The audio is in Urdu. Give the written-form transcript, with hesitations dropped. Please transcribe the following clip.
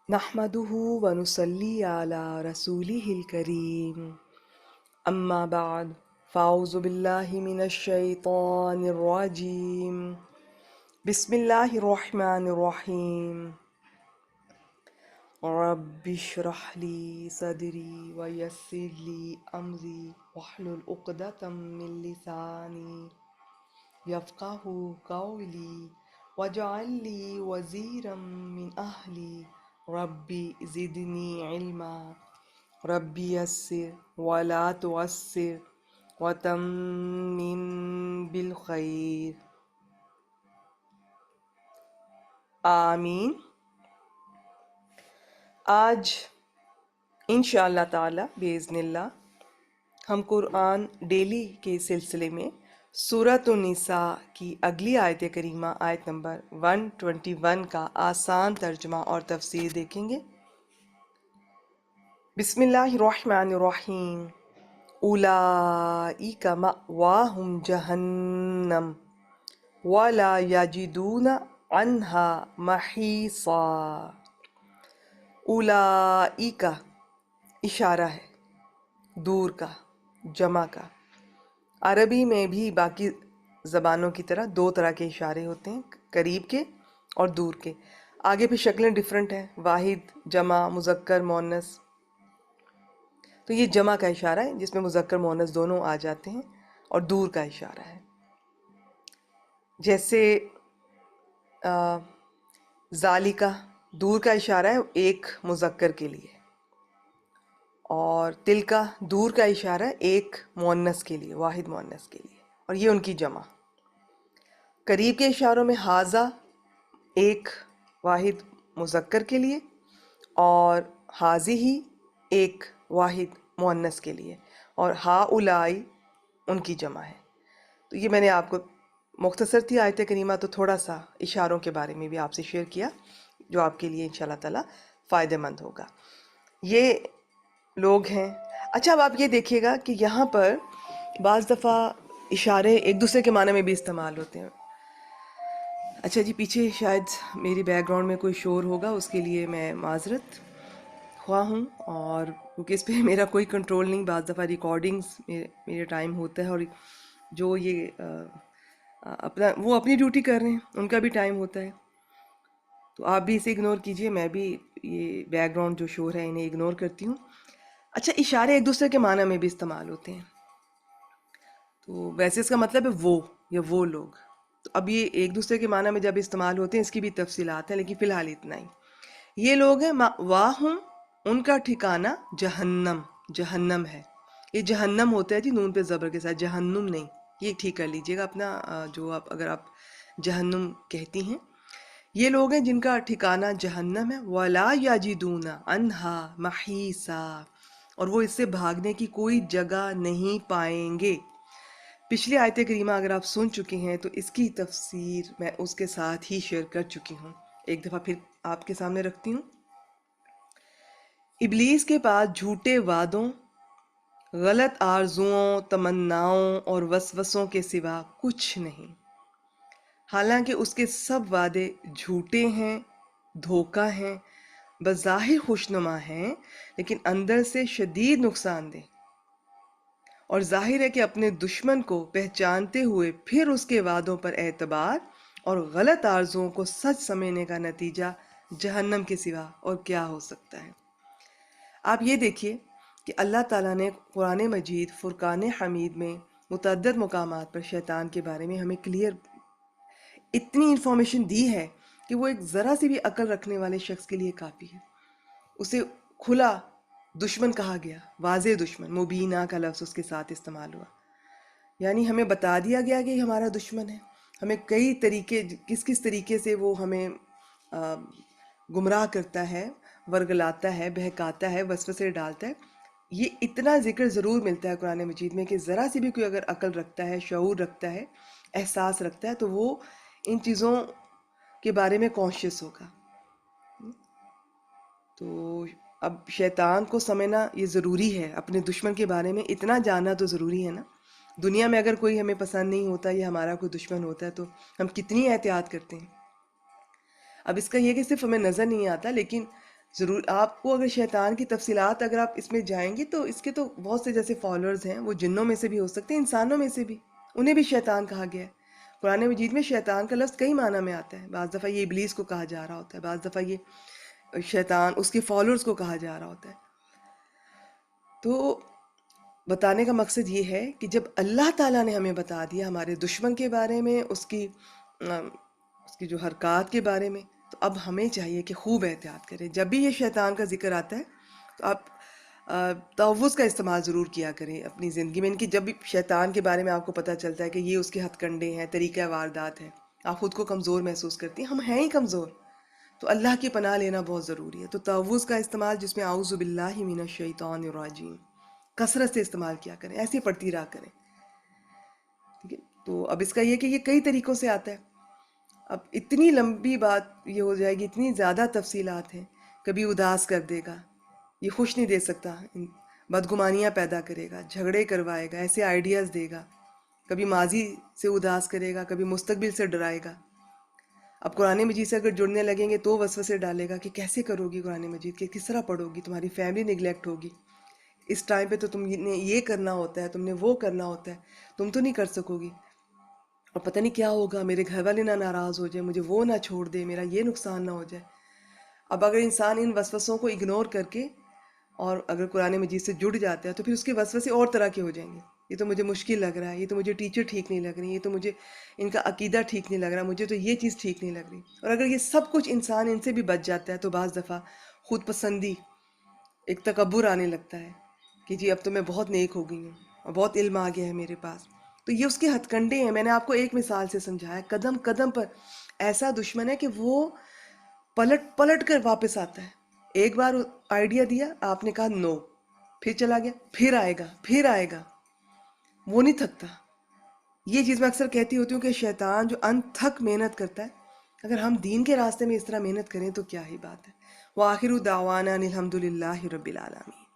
نحمده ونصلي على رسوله الكريم أما بعد فأعوذ بالله من الشيطان الرجيم بسم الله الرحمن الرحيم رب اشرح لي صدري ويسر لي أمري واحلل عقدة من لساني يفقه قولي واجعل لي وزيرا من أهلي ربي زدني علما ربي يسر ولا تعسر وتمم بالخير آمین. آج انشاءاللہ تعالی باذن اللہ ہم قرآن ڈیلی کے سلسلے میں سورۃ النساء کی اگلی آیت کریمہ آیت نمبر 121 کا آسان ترجمہ اور تفسیر دیکھیں گے. بسم اللہ الرحمن الرحیم. اولئک مأواہم جہنم ولا یجدون عنہا محیصا. اولئک اشارہ ہے دور کا، جمع کا. عربی میں بھی باقی زبانوں کی طرح دو طرح کے اشارے ہوتے ہیں، قریب کے اور دور کے. آگے پہ شکلیں ڈیفرنٹ ہیں، واحد، جمع، مذکر، مؤنث. تو یہ جمع کا اشارہ ہے جس میں مذکر مؤنث دونوں آ جاتے ہیں، اور دور کا اشارہ ہے. جیسے ذالکہ دور کا اشارہ ہے ایک مذکر کے لیے، اور تلکہ دور کا اشارہ ہے ایک مؤنث کے لیے، واحد مؤنث کے لیے، اور یہ ان کی جمع. قریب کے اشاروں میں حاذا ایک واحد مذکر کے لیے، اور حاذہ ایک واحد مؤنث کے لیے، اور ہؤلاء ان کی جمع ہے. تو یہ میں نے آپ کو مختصر تھی آیت کریمہ، تو تھوڑا سا اشاروں کے بارے میں بھی آپ سے شیئر کیا جو آپ کے لیے انشاءاللہ تعالی فائدہ مند ہوگا. یہ لوگ ہیں. اچھا، اب آپ یہ دیکھیے گا کہ یہاں پر بعض دفعہ اشارے ایک دوسرے کے معنی میں بھی استعمال ہوتے ہیں. اچھا جی، پیچھے شاید میری بیک گراؤنڈ میں کوئی شور ہوگا، اس کے لیے میں معذرت خواہ ہوں. اور کیونکہ اس پہ میرا کوئی کنٹرول نہیں، بعض دفعہ ریکارڈنگز میرے ٹائم ہوتا ہے، اور جو یہ وہ اپنی ڈیوٹی کر رہے ہیں ان کا بھی ٹائم ہوتا ہے. تو آپ بھی اسے اگنور کیجئے، میں بھی یہ بیک گراؤنڈ جو شور ہے انہیں اگنور کرتی ہوں. اچھا، اشارے ایک دوسرے کے معنی میں بھی استعمال ہوتے ہیں. تو ویسے اس کا مطلب ہے وہ یا وہ لوگ. تو اب یہ ایک دوسرے کے معنی میں جب استعمال ہوتے ہیں اس کی بھی تفصیلات ہیں، لیکن فی الحال اتنا ہی. یہ لوگ ہیں مأواہم، ان کا ٹھکانہ جہنم، جہنم ہے. یہ جہنم ہوتا ہے جی نون پہ زبر کے ساتھ، جہنم نہیں. یہ ٹھیک کر لیجئے گا اپنا، جو اگر آپ جہنم کہتی ہیں. یہ لوگ ہیں جن کا ٹھکانہ جہنم ہے. وَلَا يَجِدُونَ عَنْهَا مَحِيصًا، اور وہ اس سے بھاگنے کی کوئی جگہ نہیں پائیں گے. پچھلی آیت کریمہ اگر آپ سن چکے ہیں تو اس کی تفسیر میں اس کے ساتھ ہی شیئر کر چکی ہوں، ایک دفعہ پھر آپ کے سامنے رکھتی ہوں. ابلیس کے پاس جھوٹے وعدوں، غلط آرزوؤں، تمناؤں اور وسوسوں کے سوا کچھ نہیں. حالانکہ اس کے سب وعدے جھوٹے ہیں، دھوکہ ہیں، بظاہر خوشنما ہیں، لیکن اندر سے شدید نقصان دہ. اور ظاہر ہے کہ اپنے دشمن کو پہچانتے ہوئے پھر اس کے وعدوں پر اعتبار اور غلط آرزوؤں کو سچ سمجھنے کا نتیجہ جہنم کے سوا اور کیا ہو سکتا ہے. آپ یہ دیکھیے کہ اللہ تعالیٰ نے قرآن مجید فرقان حمید میں متعدد مقامات پر شیطان کے بارے میں ہمیں کلیئر اتنی انفارمیشن دی ہے کہ وہ ایک ذرا سی بھی عقل رکھنے والے شخص کے لیے کافی ہے. اسے کھلا دشمن کہا گیا، واضح دشمن، مبینہ کا لفظ اس کے ساتھ استعمال ہوا. یعنی ہمیں بتا دیا گیا کہ یہ ہمارا دشمن ہے. ہمیں کئی طریقے، کس طریقے سے وہ ہمیں گمراہ کرتا ہے، ورگلاتا ہے، بہکاتا ہے، وسوسے ڈالتا ہے. یہ اتنا ذکر ضرور ملتا ہے قرآن مجید میں کہ ذرا سی بھی کوئی اگر عقل رکھتا ہے، شعور رکھتا ہے، احساس رکھتا ہے، تو وہ ان چیزوں کے بارے میں کانشیس ہوگا. تو اب شیطان کو سمجھنا یہ ضروری ہے، اپنے دشمن کے بارے میں اتنا جاننا تو ضروری ہے نا. دنیا میں اگر کوئی ہمیں پسند نہیں ہوتا یا ہمارا کوئی دشمن ہوتا ہے تو ہم کتنی احتیاط کرتے ہیں. اب اس کا یہ کہ صرف ہمیں نظر نہیں آتا، لیکن ضرور آپ کو اگر شیطان کی تفصیلات اگر آپ اس میں جائیں گے تو اس کے تو بہت سے جیسے فالوورز ہیں، وہ جنوں میں سے بھی ہو سکتے ہیں، انسانوں میں سے بھی، انہیں بھی شیطان کہا گیا ہے۔ قرآن مجید میں شیطان کا لفظ کئی معنی میں آتا ہے، بعض دفعہ یہ ابلیس کو کہا جا رہا ہوتا ہے، بعض دفعہ یہ شیطان اس کے فالوورز کو کہا جا رہا ہوتا ہے۔ تو بتانے کا مقصد یہ ہے کہ جب اللہ تعالیٰ نے ہمیں بتا دیا ہمارے دشمن کے بارے میں، اس کی جو حرکات کے بارے میں، تو اب ہمیں چاہیے کہ خوب احتیاط کریں۔ جب بھی یہ شیطان کا ذکر آتا ہے تو آپ تعوذ کا استعمال ضرور کیا کریں اپنی زندگی میں۔ ان کی جب بھی شیطان کے بارے میں آپ کو پتہ چلتا ہے کہ یہ اس کے ہتھ کنڈے ہیں، طریقہ واردات ہے، آپ خود کو کمزور محسوس کرتی ہیں، ہم ہیں ہی کمزور، تو اللہ کی پناہ لینا بہت ضروری ہے۔ تو تعوذ کا استعمال جس میں اعوذ باللہ من الشیطان الرجیم کثرت سے استعمال کیا کریں، ایسے پڑھتی رہا کریں، ٹھیک ہے۔ تو اب اس کا یہ کہ یہ کئی طریقوں سے آتا ہے۔ اب اتنی لمبی بات یہ ہو جائے گی، اتنی زیادہ تفصیلات ہیں۔ کبھی اداس کر دے گا، یہ خوش نہیں دے سکتا، بدگمانیاں پیدا کرے گا، جھگڑے کروائے گا، ایسے آئیڈیاز دے گا، کبھی ماضی سے اداس کرے گا، کبھی مستقبل سے ڈرائے گا۔ اب قرآن مجید سے اگر جڑنے لگیں گے تو وسوسے ڈالے گا کہ کیسے کرو گی قرآن مجید کے، کس طرح پڑھو گی، تمہاری فیملی نگلیکٹ ہوگی، اس ٹائم پہ تو تم نے یہ کرنا ہوتا ہے، تم نے وہ کرنا ہوتا ہے، تم تو نہیں کر سکو گی، اور پتہ نہیں کیا ہوگا، میرے گھر والے نہ ناراض ہو جائے، مجھے وہ نہ چھوڑ دے، میرا یہ نقصان نہ ہو جائے۔ اب اگر انسان ان وسوسوں کو اگنور کر کے اور اگر قرآن مجید سے جڑ جاتا ہے تو پھر اس کے وسوسے اور طرح کے ہو جائیں گے۔ یہ تو مجھے مشکل لگ رہا ہے، یہ تو مجھے ٹیچر ٹھیک نہیں لگ رہی، یہ تو مجھے ان کا عقیدہ ٹھیک نہیں لگ رہا، مجھے تو یہ چیز ٹھیک نہیں لگ رہی۔ اور اگر یہ سب کچھ انسان ان سے بھی بچ جاتا ہے تو بعض دفعہ خود پسندی، ایک تکبر آنے لگتا ہے کہ جی اب تو میں بہت نیک ہو گئی ہوں اور بہت علم آ گیا ہے میرے پاس۔ تو یہ اس کے ہتھ کنڈے ہیں۔ میں نے آپ کو ایک مثال سے سمجھایا، قدم قدم پر ایسا دشمن ہے کہ وہ پلٹ پلٹ کر واپس آتا ہے۔ ایک بار آئیڈیا دیا، آپ نے کہا نو، پھر چلا گیا، پھر آئے گا، پھر آئے گا، وہ نہیں تھکتا۔ یہ چیز میں اکثر کہتی ہوتی ہوں کہ شیطان جو انتھک محنت کرتا ہے، اگر ہم دین کے راستے میں اس طرح محنت کریں تو کیا ہی بات ہے۔ وآخر دعوانا ان الحمد للہ رب العالمین۔